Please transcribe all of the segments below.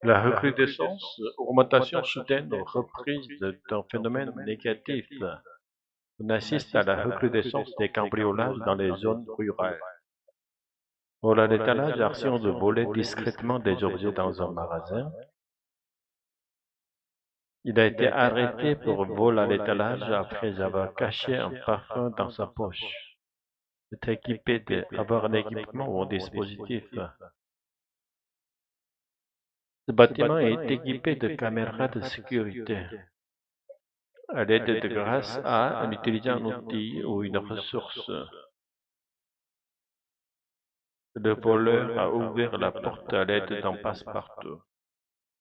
La recrudescence, augmentation soudaine ou reprise d'un phénomène négatif. On assiste à la recrudescence des cambriolages dans les zones rurales. Vol à l'étalage, action de voler discrètement des objets dans un magasin. Il a été arrêté pour vol à l'étalage après avoir caché un parfum dans sa poche. C'est avoir un équipement ou un dispositif. Ce bâtiment est équipé de caméras de sécurité. À l'aide de grâce à en utilisant un outil ou une ressource. Le voleur a ouvert la porte à l'aide d'un passe-partout.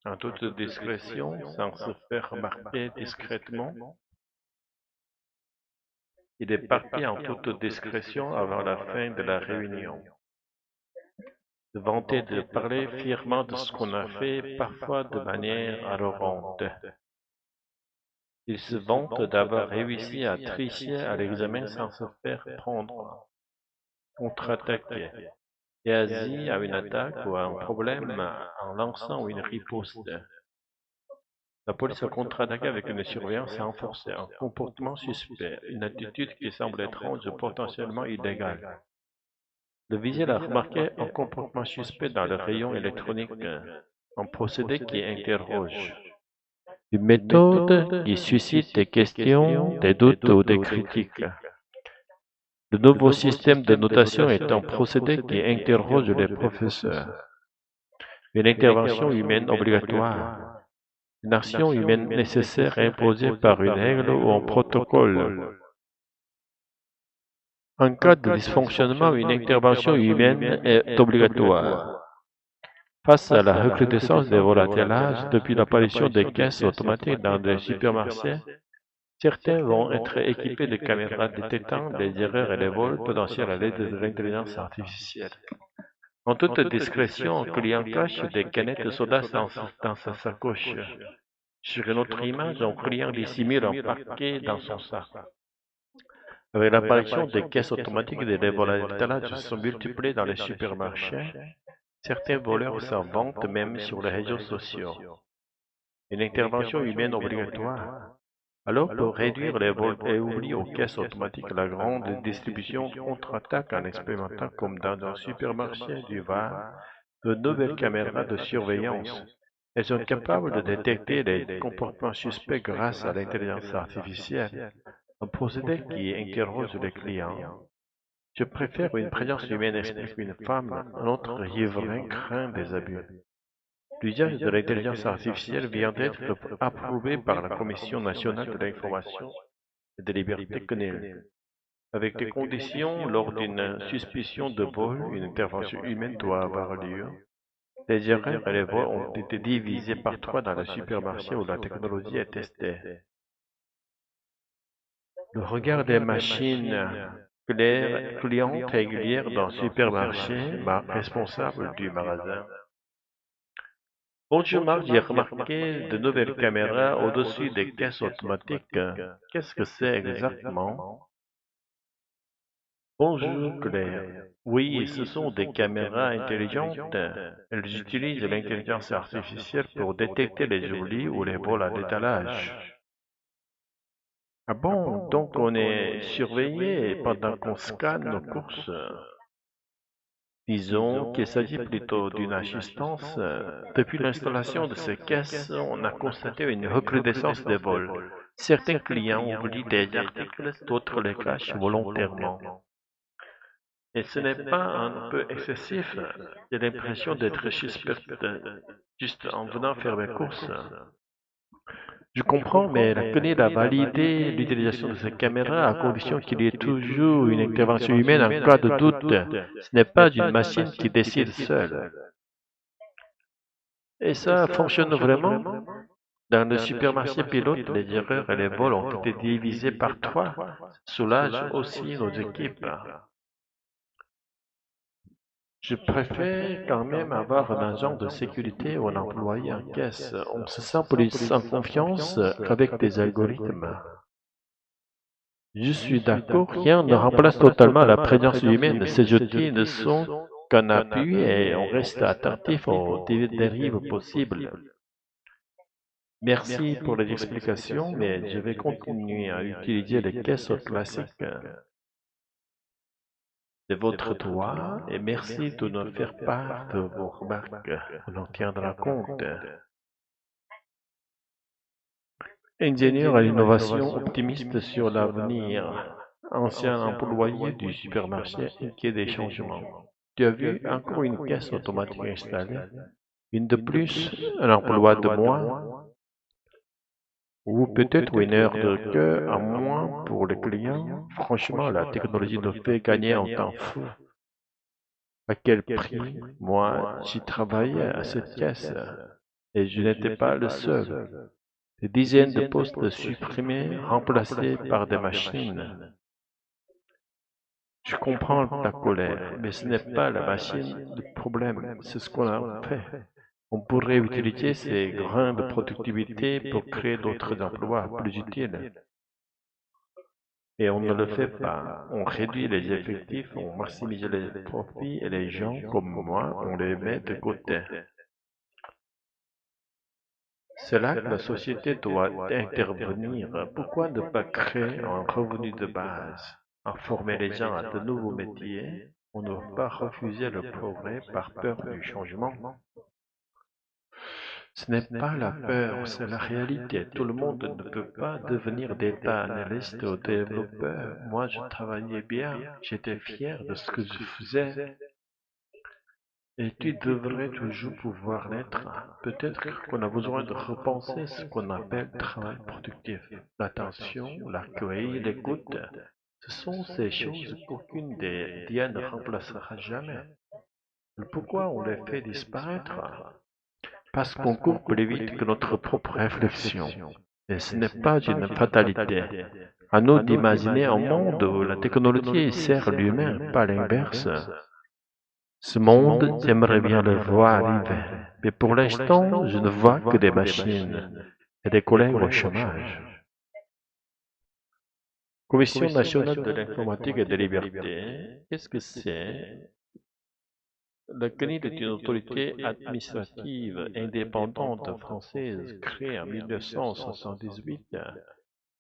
En toute discrétion, sans se faire remarquer discrètement, il est parti en toute discrétion avant la fin de la réunion. Se vanter de parler fièrement de ce qu'on a fait, parfois de manière arrogante. Il se vante d'avoir réussi à tricher à l'examen sans se faire prendre, contre-attaquer, et agit à une attaque ou à un problème en lançant une riposte. La police a contre-attaqué avec une surveillance renforcée, un comportement suspect, une attitude qui semble étrange ou potentiellement illégale. Le vigile a remarqué un comportement suspect dans le rayon électronique, un procédé qui interroge. Une méthode qui suscite des questions, des doutes ou des critiques. Le nouveau système de notation est un procédé qui interroge les professeurs. Une intervention humaine obligatoire. Une action humaine nécessaire imposée par une règle ou un protocole. En cas de dysfonctionnement, une intervention humaine est obligatoire. Face à la recrudescence des volatilisations depuis l'apparition des caisses automatiques dans les supermarchés, certains vont être équipés de caméras détectant les erreurs et les vols potentiels à l'aide de l'intelligence artificielle. En toute discrétion, un client cache des canettes de soda dans sa sacoche. Sur une autre image, un client dissimule un paquet dans son sac. Avec l'apparition des caisses automatiques et des volatilisations se sont multipliées dans les supermarchés, certains voleurs s'en vantent même sur les réseaux sociaux. Une intervention humaine obligatoire. Alors, pour réduire les vols et oublis aux caisses automatiques, la grande distribution contre-attaque en expérimentant, comme dans un supermarché du Var, de nouvelles caméras de surveillance. Elles sont capables de détecter les comportements suspects grâce à l'intelligence artificielle, un procédé qui interroge les clients. Je préfère une présence humaine, explique une femme, un autre riverain craint des abus. L'usage de l'intelligence artificielle vient d'être approuvé par la Commission nationale de l'information et des libertés CNIL. Avec des conditions, lors d'une suspicion de vol, une intervention humaine doit avoir lieu. Les erreurs et les vols ont été divisés par 3 dans le supermarché où la technologie est testée. Le regard des machines clientes régulières dans le supermarché, responsable du magasin. Bonjour Marc, j'ai remarqué de nouvelles caméras au-dessus des caisses automatiques. Qu'est-ce que c'est exactement? Bonjour Claire. Oui, ce sont des caméras intelligentes. Elles utilisent l'intelligence artificielle pour détecter les oublis ou les vols à l'étalage. Ah bon, donc on est surveillé pendant qu'on scanne nos courses. Disons qu'il s'agit plutôt d'une assistance. Depuis l'installation de ces caisses, on a constaté une recrudescence des vols. Certains clients oublient des articles, d'autres les cachent volontairement. Et ce n'est pas un peu excessif? J'ai l'impression d'être suspect juste en venant faire mes courses. Je comprends, mais la CNIL a validé l'utilisation de ces caméras à condition qu'il y ait toujours une intervention humaine en cas de doute. Ce n'est pas une machine qui décide seule. Et ça fonctionne vraiment? Dans le supermarché pilote, les erreurs et les vols ont été divisés par 3. Ça soulage aussi nos équipes. Je préfère quand même avoir un agent de sécurité ou un employé en caisse. On se sent plus en confiance qu'avec des algorithmes. Je suis d'accord, rien ne remplace totalement la présence humaine. Ces outils ne sont qu'on a pu et on reste attentif aux dérives possibles. Merci pour les explications, mais je vais continuer à utiliser les caisses classiques de votre droit et merci de nous faire part de vos remarques. On en tiendra compte. Ingénieur à l'innovation optimiste sur l'avenir, ancien employé du supermarché inquiet des changements. Tu as vu encore une caisse automatique installée, une de plus, un emploi de moins, ou peut-être une heure de queue en moins pour les clients. Franchement, la technologie nous fait gagner en temps fou. À quel prix? Moi, j'y travaillais à cette caisse et je n'étais pas le seul. Des dizaines de postes supprimés, remplacés par des machines. Je comprends ta colère, mais ce n'est pas la machine le problème, c'est ce qu'on a fait. On pourrait utiliser ces grains de productivité pour créer d'autres emplois plus utiles. Et on ne le fait pas. On réduit les effectifs, on maximise les profits et les gens comme moi, on les met de côté. C'est là que la société doit intervenir. Pourquoi ne pas créer un revenu de base, en former les gens à de nouveaux métiers? On ne doit pas refuser le progrès par peur du changement. Ce n'est pas la peur, c'est la réalité. Tout le monde ne peut pas devenir data analyst ou développeur. Moi, je travaillais bien, j'étais fier de ce que je faisais. Et tu devrais toujours pouvoir l'être. Peut-être qu'on a besoin de repenser ce qu'on appelle travail productif. L'attention, l'accueil, l'écoute. Ce sont ces choses qu'aucune des d'IA ne remplacera jamais. Pourquoi on les fait disparaître? Parce qu'on court plus vite que notre propre réflexion. Et ce n'est pas une fatalité. À nous d'imaginer un monde où la technologie sert l'humain, pas l'inverse. Ce monde, j'aimerais bien le voir arriver. Mais pour l'instant, je ne vois que des machines et des collègues au chômage. Commission nationale de l'informatique et des libertés, qu'est-ce que c'est? La CNIL est une autorité administrative indépendante française créée en 1978.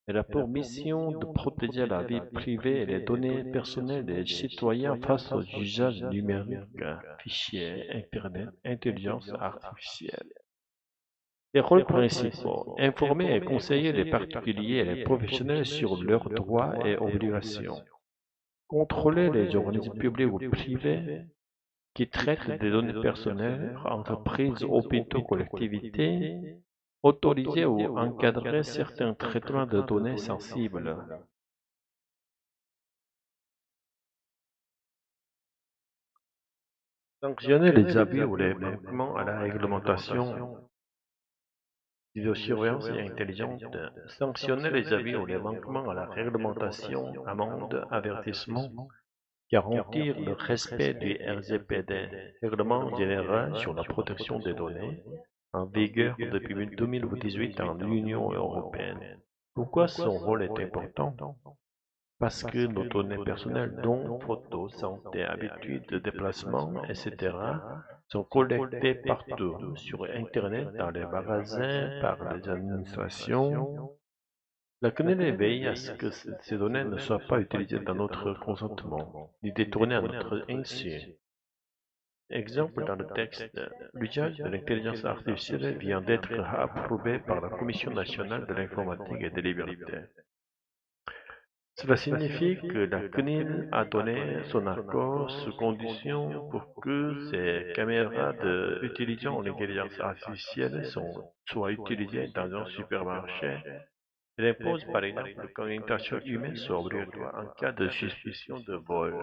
Elle a pour mission de protéger la vie privée et les données personnelles des citoyens face aux usages numériques, fichiers, Internet, intelligence artificielle. Les rôles principaux, informer et conseiller les particuliers et les professionnels sur leurs droits et obligations. Contrôler les organismes publics ou privés qui traitent des données personnelles, entreprises, hôpitaux, collectivités, autoriser ou encadrer certains traitements de données sensibles. Sanctionner les abus ou les manquements à la réglementation. Vidéosurveillance et intelligente. Sanctionner les abus ou les manquements à la réglementation, amende, avertissement. Garantir le respect du RGPD, Règlement général sur la protection des données, en vigueur depuis 2018 en Union européenne. Pourquoi son rôle est important? Parce que nos données personnelles, dont photos, santé, habitudes de déplacement, etc., sont collectées partout, sur Internet, dans les magasins, par les administrations. La CNIL veille à ce que ces données ne soient pas utilisées dans notre consentement, ni détournées à notre insu. Exemple dans le texte, l'usage de l'intelligence artificielle vient d'être approuvé par la Commission nationale de l'informatique et des libertés. Cela signifie que la CNIL a donné son accord sous condition pour que ces caméras utilisant l'intelligence artificielle soient utilisées dans un supermarché. Elle impose par exemple qu'une intention humaine soit obligatoire en cas de suspicion de vol.